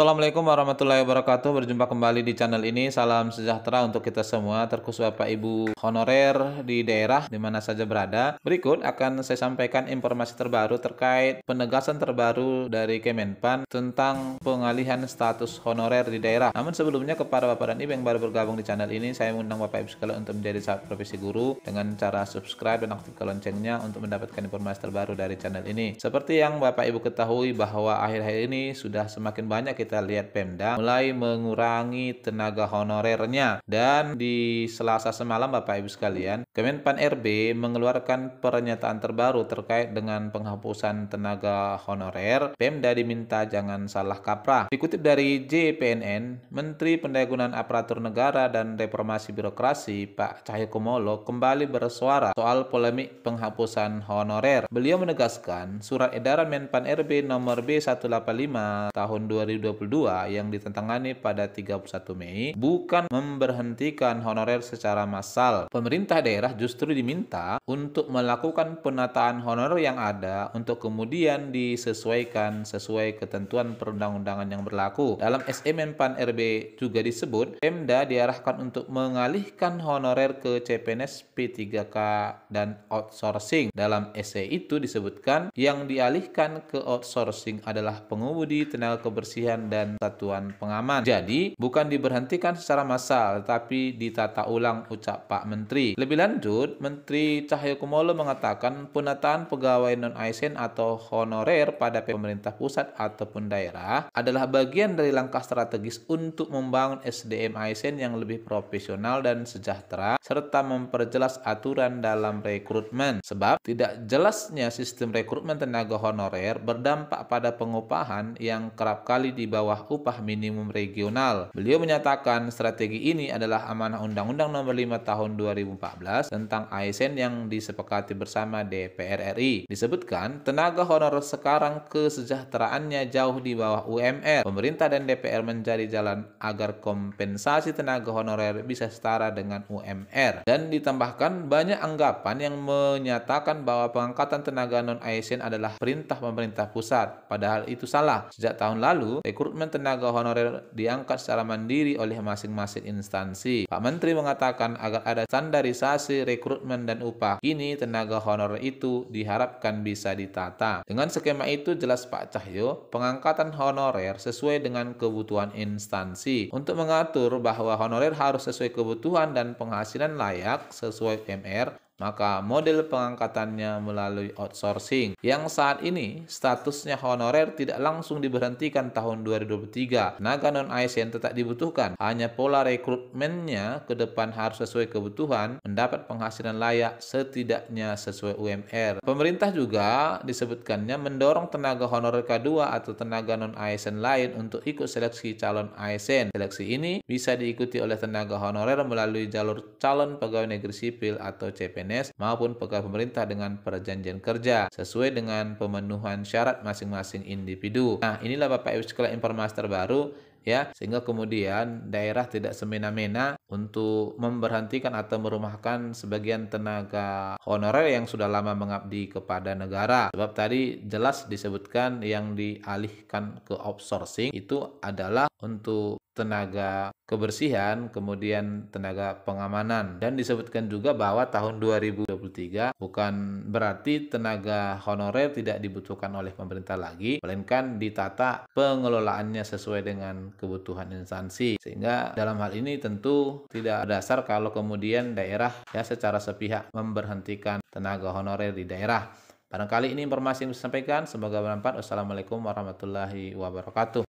Assalamualaikum warahmatullahi wabarakatuh. Berjumpa kembali di channel ini. Salam sejahtera untuk kita semua, terkhusus Bapak Ibu honorer di daerah di mana saja berada. Berikut akan saya sampaikan informasi terbaru terkait penegasan terbaru dari Kemenpan tentang pengalihan status honorer di daerah. Namun sebelumnya, kepada Bapak dan Ibu yang baru bergabung di channel ini, saya mengundang Bapak Ibu sekalian untuk menjadi sahabat profesi guru dengan cara subscribe dan aktifkan loncengnya untuk mendapatkan informasi terbaru dari channel ini. Seperti yang Bapak Ibu ketahui bahwa akhir-akhir ini sudah semakin banyak kita lihat Pemda mulai mengurangi tenaga honorernya, dan di Selasa semalam Bapak Ibu sekalian, Kemenpan RB mengeluarkan pernyataan terbaru terkait dengan penghapusan tenaga honorer. Pemda diminta jangan salah kaprah. Dikutip dari JPNN, Menteri Pendayagunaan Aparatur Negara dan Reformasi Birokrasi Pak Cahyokumolo kembali bersuara soal polemik penghapusan honorer. Beliau menegaskan surat edaran Menpan RB nomor B185 tahun 2022 yang ditandatangani pada 31 Mei bukan memberhentikan honorer secara massal. Pemerintah daerah justru diminta untuk melakukan penataan honorer yang ada untuk kemudian disesuaikan sesuai ketentuan perundang-undangan yang berlaku. Dalam SE Menpan RB juga disebut, Pemda diarahkan untuk mengalihkan honorer ke CPNS P3K dan outsourcing. Dalam SE itu disebutkan yang dialihkan ke outsourcing adalah pengemudi, tenaga kebersihan, dan satuan pengaman. Jadi, bukan diberhentikan secara massal, tapi ditata ulang, ucap Pak Menteri. Lebih lanjut, Menteri Cahyokumolo mengatakan penataan pegawai non-ASN atau honorer pada pemerintah pusat ataupun daerah adalah bagian dari langkah strategis untuk membangun SDM ASN yang lebih profesional dan sejahtera, serta memperjelas aturan dalam rekrutmen. Sebab, tidak jelasnya sistem rekrutmen tenaga honorer berdampak pada pengupahan yang kerap kali di bawah upah minimum regional. Beliau menyatakan strategi ini adalah amanah Undang-Undang Nomor 5 Tahun 2014 tentang ASN yang disepakati bersama DPR RI. Disebutkan, tenaga honorer sekarang kesejahteraannya jauh di bawah UMR. Pemerintah dan DPR mencari jalan agar kompensasi tenaga honorer bisa setara dengan UMR. Dan ditambahkan, banyak anggapan yang menyatakan bahwa pengangkatan tenaga non-ASN adalah perintah pemerintah pusat. Padahal itu salah. Sejak tahun lalu, rekrutmen tenaga honorer diangkat secara mandiri oleh masing-masing instansi. Pak Menteri mengatakan agar ada standarisasi rekrutmen dan upah. Kini tenaga honorer itu diharapkan bisa ditata. Dengan skema itu, jelas Pak Cahyo, pengangkatan honorer sesuai dengan kebutuhan instansi. Untuk mengatur bahwa honorer harus sesuai kebutuhan dan penghasilan layak sesuai UMR, maka model pengangkatannya melalui outsourcing, yang saat ini statusnya honorer tidak langsung diberhentikan tahun 2023. Tenaga non-ASN tetap dibutuhkan, hanya pola rekrutmennya ke depan harus sesuai kebutuhan, mendapat penghasilan layak setidaknya sesuai UMR. Pemerintah juga disebutkannya mendorong tenaga honorer K2 atau tenaga non-ASN lain untuk ikut seleksi calon ASN. Seleksi ini bisa diikuti oleh tenaga honorer melalui jalur calon pegawai negeri sipil atau CPNS maupun pegawai pemerintah dengan perjanjian kerja sesuai dengan pemenuhan syarat masing-masing individu. Nah, inilah Bapak Ibu sekalian informasi terbaru, ya, sehingga kemudian daerah tidak semena-mena untuk memberhentikan atau merumahkan sebagian tenaga honorer yang sudah lama mengabdi kepada negara. Sebab tadi jelas disebutkan yang dialihkan ke outsourcing itu adalah untuk tenaga kebersihan, kemudian tenaga pengamanan. Dan disebutkan juga bahwa tahun 2023 bukan berarti tenaga honorer tidak dibutuhkan oleh pemerintah lagi, melainkan ditata pengelolaannya sesuai dengan kebutuhan instansi. Sehingga dalam hal ini tentu tidak berdasar kalau kemudian daerah ya secara sepihak memberhentikan tenaga honorer di daerah. Barangkali ini informasi yang saya sampaikan, semoga bermanfaat. Wassalamualaikum warahmatullahi wabarakatuh.